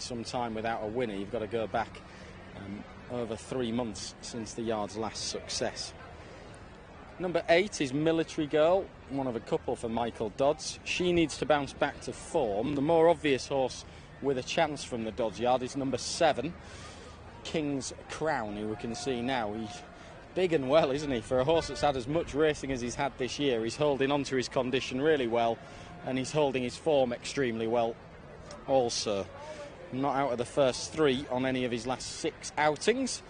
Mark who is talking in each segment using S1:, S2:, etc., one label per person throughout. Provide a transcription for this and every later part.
S1: some time without a winner. You've got to go back over 3 months since the yard's last success. Number 8 is Military Girl, one of a couple for Michael Dodds. She needs to bounce back to form. The more obvious horse with a chance from the Dodds yard is number 7, King's Crown, who we can see now. He's big and well, isn't he? For a horse that's had as much racing as he's had this year, he's holding onto his condition really well, and he's holding his form extremely well also. Not out of the first 3 on any of his last 6 outings,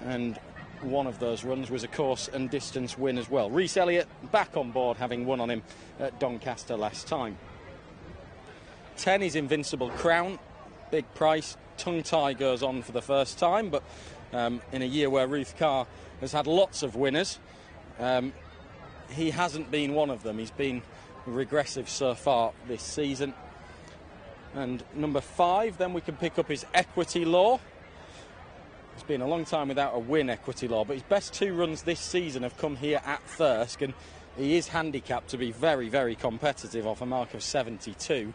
S1: and one of those runs was a course and distance win as well. Rhys Elliott back on board, having won on him at Doncaster last time. 10 is Invincible Crown, big price. Tongue tie goes on for the first time, but in a year where Ruth Carr has had lots of winners, he hasn't been one of them. He's been regressive so far this season. And number 5, then we can pick up his Equity Law. It's been a long time without a win, Equity Law, but his best 2 runs this season have come here at Thirsk, and he is handicapped to be very, very competitive off a mark of 72.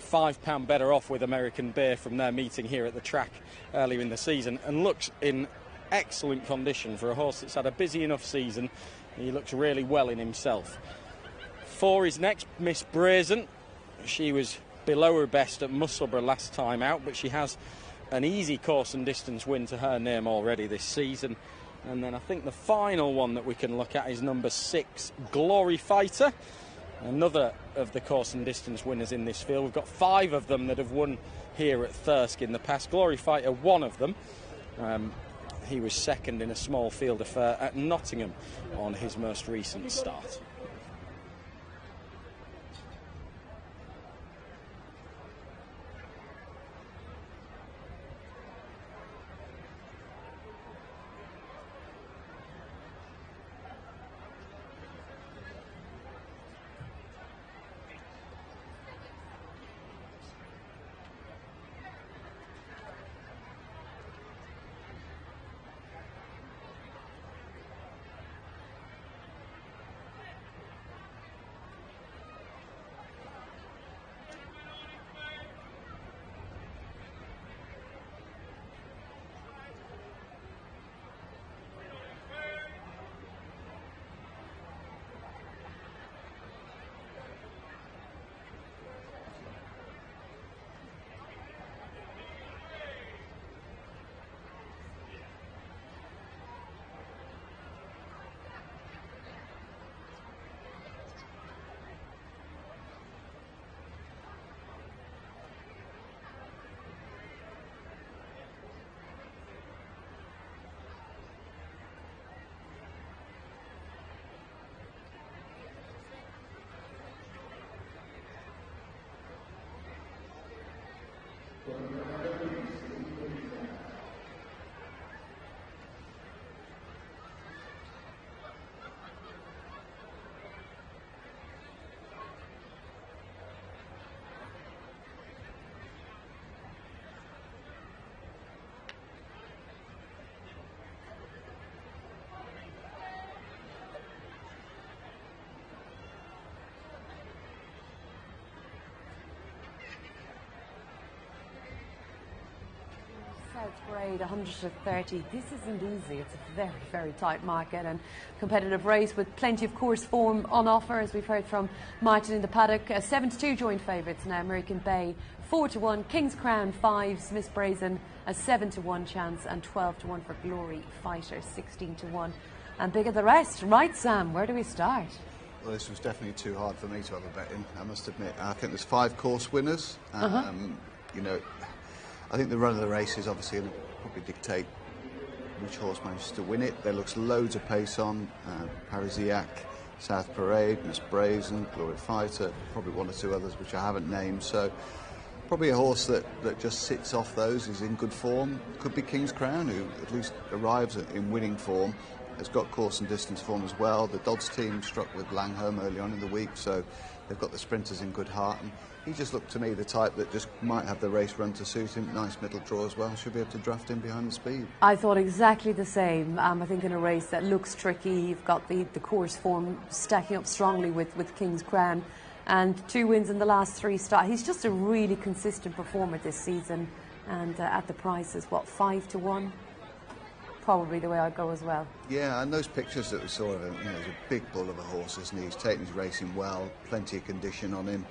S1: £5 better off with American Bear from their meeting here at the track earlier in the season, and looks in excellent condition for a horse that's had a busy enough season. He looks really well in himself. 4 is next, Miss Brazen. She was below her best at Musselburgh last time out, but she has an easy course and distance win to her name already this season. And then I think the final one that we can look at is number 6, Glory Fighter, another of the course and distance winners in this field. We've got 5 of them that have won here at Thirsk in the past. Glory Fighter, one of them. He was second in a small field affair at Nottingham on his most recent start.
S2: Grade 130. This isn't easy. It's a very, very tight market and competitive race with plenty of course form on offer, as we've heard from Martin in the paddock. 7-2 joint favourites now. American Bay 4-1, King's Crown 5s, Miss Brazen a 7-1 chance, and 12-1 for Glory Fighter, 16-1. And bigger the rest. Right, Sam, where do we start?
S3: Well, this was definitely too hard for me to have a bet in, I must admit. I think there's 5 course winners. You know, I think the run of the race is obviously going to probably dictate which horse manages to win it. There looks loads of pace on. Parisiac, South Parade, Miss Brazen, Glory Fighter, probably 1 or 2 others which I haven't named. So probably a horse that just sits off those, is in good form. Could be King's Crown, who at least arrives in winning form. Has got course and distance form as well. The Dodds team struck with Langholm early on in the week, so they've got the sprinters in good heart. And he just looked to me the type that just might have the race run to suit him. Nice middle draw as well. Should be able to draft him behind the speed.
S2: I thought exactly the same. I think in a race that looks tricky, you've got the course form stacking up strongly with King's Crown. and 2 wins in the last 3 starts. He's just a really consistent performer this season, and at the prices, what, 5 to 1? Probably the way I'd go as well.
S3: Yeah, and those pictures that we saw of him, you know, he's a big bull of a horse, isn't he? He's taking his racing well, plenty of condition on him.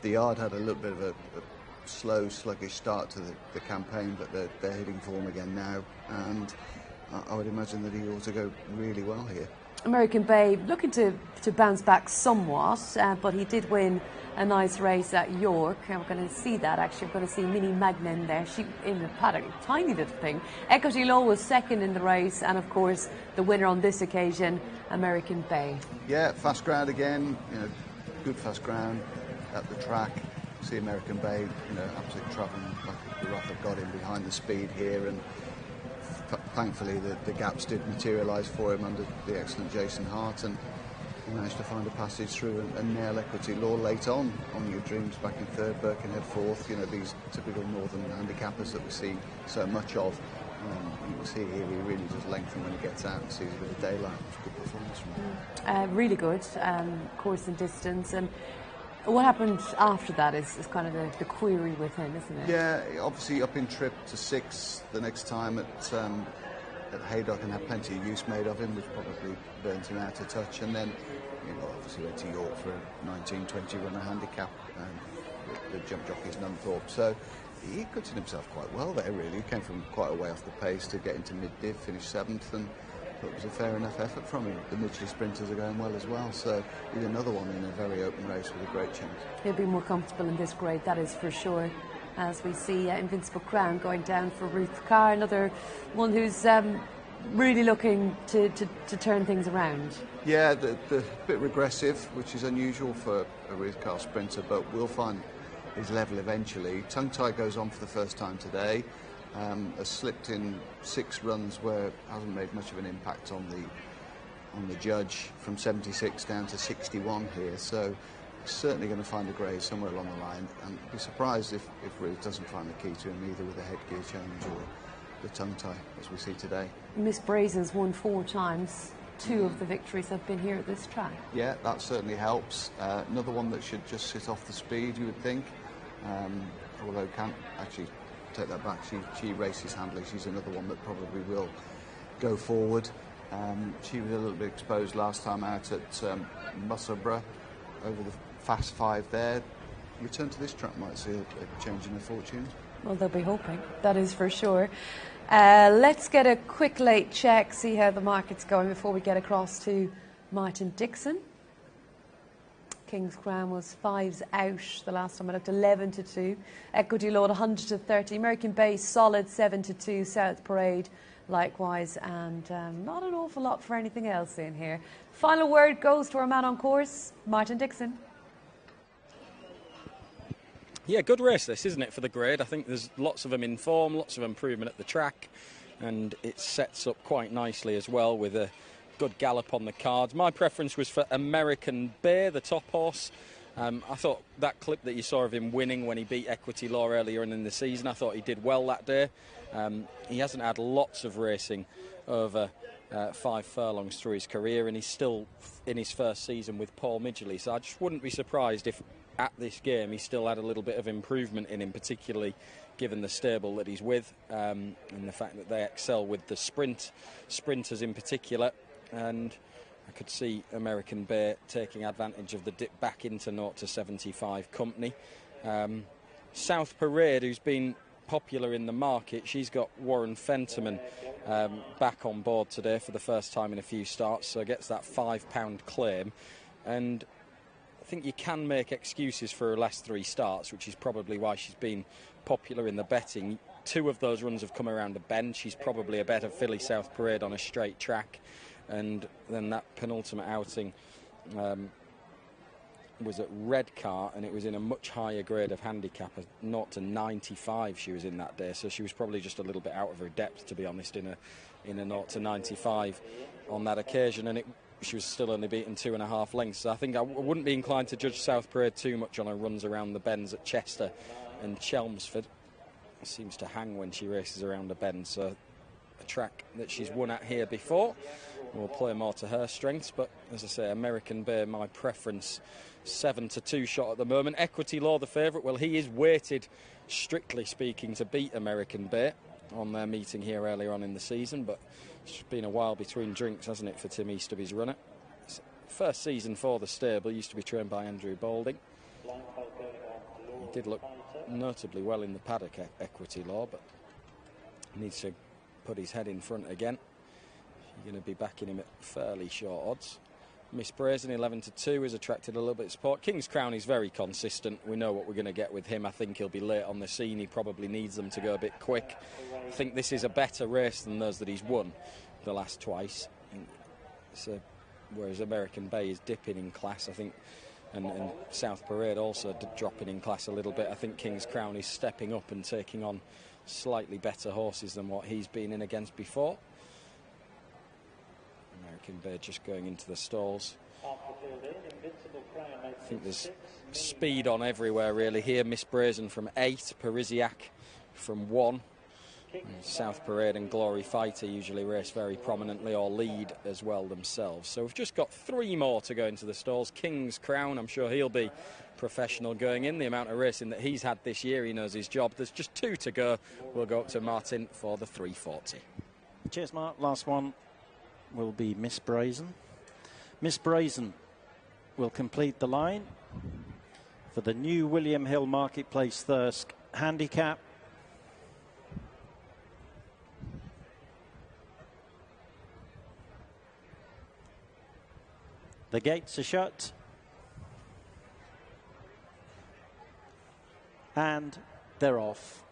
S3: The yard had a little bit of a slow, sluggish start to the campaign, but they're hitting form again now, and I would imagine that he ought to go really well here.
S2: American Bay looking to bounce back somewhat, but he did win a nice race at York, and we're going to see that actually. We're going to see Mini Magnan there, she in the paddock, tiny little thing. Equity Law was second in the race, and of course the winner on this occasion, American Bay.
S3: Yeah, fast ground again, you know, good fast ground at the track. See American Bay, you know, absolutely travelling like the rough have got him behind the speed here, and thankfully the gaps did materialise for him under the excellent Jason Hart, and he managed to find a passage through and nail Equity Law late on Your Dreams back in third, Birkenhead fourth. You know, these typical northern handicappers that we see so much of. You can see here he really does lengthen when he gets out and sees a bit of daylight. It's a good performance from him.
S2: Really good course and distance, and what happened after that is kind of the query with him, isn't it?
S3: Yeah, obviously up in trip to 6th the next time at Haydock, and had plenty of use made of him, which probably burnt him out a touch, and then obviously went to York for a 19-20 runner handicap, the jump jockey's Nunthorpe, so he acquitted himself quite well there really. He came from quite a way off the pace to get into mid-div, finished 7th, and thought it was a fair enough effort from him. The Midgley sprinters are going well as well, so he's another one in a very open race with a great chance.
S2: He'll be more comfortable in this grade, that is for sure, as we see Invincible Crown going down for Ruth Carr, another one who's really looking to turn things around.
S3: Yeah, the bit regressive, which is unusual for a Ruth Carr sprinter, but we'll find his level eventually. Tongue Tie goes on for the first time today. Has slipped in 6 runs where it hasn't made much of an impact on the judge, from 76 down to 61 here, so he's certainly going to find a grade somewhere along the line, and I'd be surprised if Ruth doesn't find the key to him either with a headgear change or the Tongue Tie as we see today.
S2: Miss Brazen's won 4 times. 2 of the victories have been here at this track.
S3: Yeah, that certainly helps. Another one that should just sit off the speed, you would think, although can't actually take that back. She races handily. She's another one that probably will go forward. She was a little bit exposed last time out at Musselburgh over the Fast 5 there. Return to this track might see a change in her fortunes.
S2: Well, they'll be hoping, that is for sure. Let's get a quick late check, see how the market's going before we get across to Martin Dixon. King's Crown was 5s out the last time I looked, 11 to 2. Equity Law 100 to 30. American Bay solid 7 to 2. South Parade likewise, and not an awful lot for anything else in here. Final word goes to our man on course, Martin Dixon.
S1: Yeah, good race this, isn't it, for the grade? I think there's lots of them in form, lots of improvement at the track, and it sets up quite nicely as well with a good gallop on the cards. My preference was for American Bay, the top horse. I thought that clip that you saw of him winning when he beat Equity Law earlier in the season, I thought he did well that day. He hasn't had lots of racing over 5 furlongs through his career, and he's still in his first season with Paul Midgley, so I just wouldn't be surprised if at this game he still had a little bit of improvement in him, particularly given the stable that he's with, and the fact that they excel with the sprinters in particular. And I could see American Bay taking advantage of the dip back into 0 to 75 company. South Parade, who's been popular in the market, she's got Warren Fentiman back on board today for the first time in a few starts, so gets that £5 claim. And I think you can make excuses for her last 3 starts, which is probably why she's been popular in the betting. 2 of those runs have come around a bend. She's probably a better filly, South Parade, on a straight track. And then that penultimate outing was at Redcar, and it was in a much higher grade of handicap, 0 to 95 she was in that day, so she was probably just a little bit out of her depth, to be honest, in a 0 to 95 on that occasion, and she was still only beaten 2.5 lengths. So I think I wouldn't be inclined to judge South Parade too much on her runs around the bends at Chester and Chelmsford. It seems to hang when she races around a bend, so a track that she's won at here before. will play more to her strengths. But as I say, American Bay, my preference, 7-2 shot at the moment. Equity Law, the favourite. Well, he is weighted, strictly speaking, to beat American Bay on their meeting here earlier on in the season. But it's been a while between drinks, hasn't it, for Tim Easterby's runner. First season for the stable, used to be trained by Andrew Balding. He did look notably well in the paddock, Equity Law, but needs to put his head in front again. You're going to be backing him at fairly short odds. Miss Brazen, 11-2, has attracted a little bit of support. King's Crown is very consistent. We know what we're going to get with him. I think he'll be late on the scene. He probably needs them to go a bit quick. I think this is a better race than those that he's won the last twice. Whereas American Bay is dipping in class, I think, and South Parade also dropping in class a little bit. I think King's Crown is stepping up and taking on slightly better horses than what he's been in against before. American Bay just going into the stalls. I think there's speed on everywhere really here. Miss Brazen from 8, Parisiac from 1. South Parade and Glory Fighter usually race very prominently or lead as well themselves. So we've just got 3 more to go into the stalls. King's Crown, I'm sure he'll be professional going in. The amount of racing that he's had this year, he knows his job. There's just 2 to go. We'll go up to Martin for the 340.
S4: Cheers, Mark. Last one will be Miss Brazen. Miss Brazen will complete the line for the new William Hill Marketplace Thirsk handicap. The gates are shut. And they're off.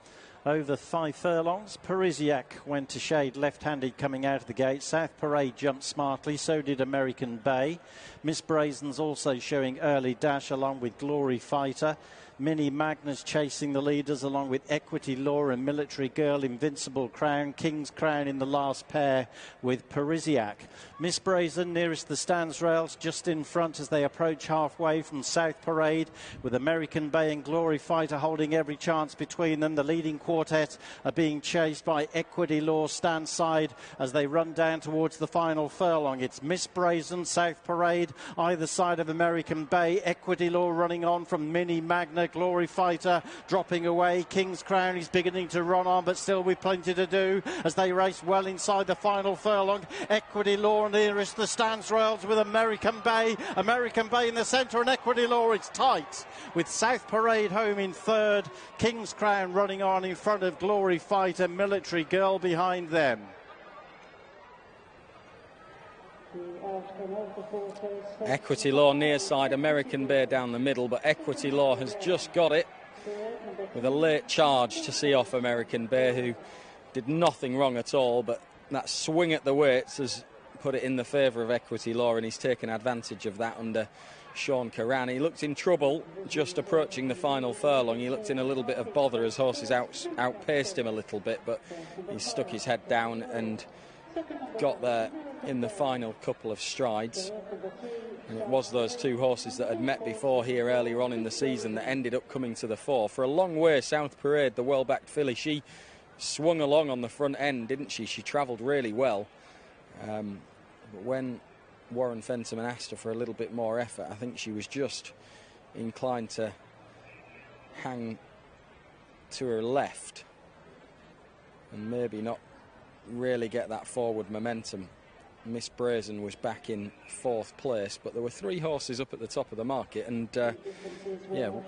S4: Over 5 furlongs, Parisiac went to shade left-handed coming out of the gate. South Parade jumped smartly, so did American Bay. Miss Brazen's also showing early dash along with Glory Fighter. Mini Magnus chasing the leaders along with Equity Law and Military Girl, Invincible Crown, King's Crown in the last pair with Parisiac. Miss Brazen nearest the stands rails, just in front as they approach halfway from South Parade, with American Bay and Glory Fighter holding every chance between them. The leading quartet are being chased by Equity Law stand side as they run down towards the final furlong. It's Miss Brazen, South Parade, either side of American Bay. Equity Law running on from Mini Magna. Glory Fighter dropping away. King's Crown is beginning to run on, but still with plenty to do as they race well inside the final furlong. Equity Law nearest the stands rails with American Bay. American Bay in the centre and Equity Law. It's tight with South Parade home in 3rd. King's Crown running on in front of Glory Fighter. Military Girl behind them.
S1: Equity Law near side, American Bay down the middle, but Equity Law has just got it with a late charge to see off American Bay, who did nothing wrong at all, but that swing at the weights has put it in the favour of Equity Law, and he's taken advantage of that under Sean Curran. He looked in trouble just approaching the final furlong. He looked in a little bit of bother as horses outpaced him a little bit, but he stuck his head down and got there in the final couple of strides. And it was those 2 horses that had met before here earlier on in the season that ended up coming to the fore. For a long way, South Parade, the well-backed filly, she swung along on the front end, didn't she? She travelled really well. But when Warren Fenton asked her for a little bit more effort, I think she was just inclined to hang to her left and maybe not really get that forward momentum. Miss Brazen was back in 4th place, but there were 3 horses up at the top of the market, and yeah, look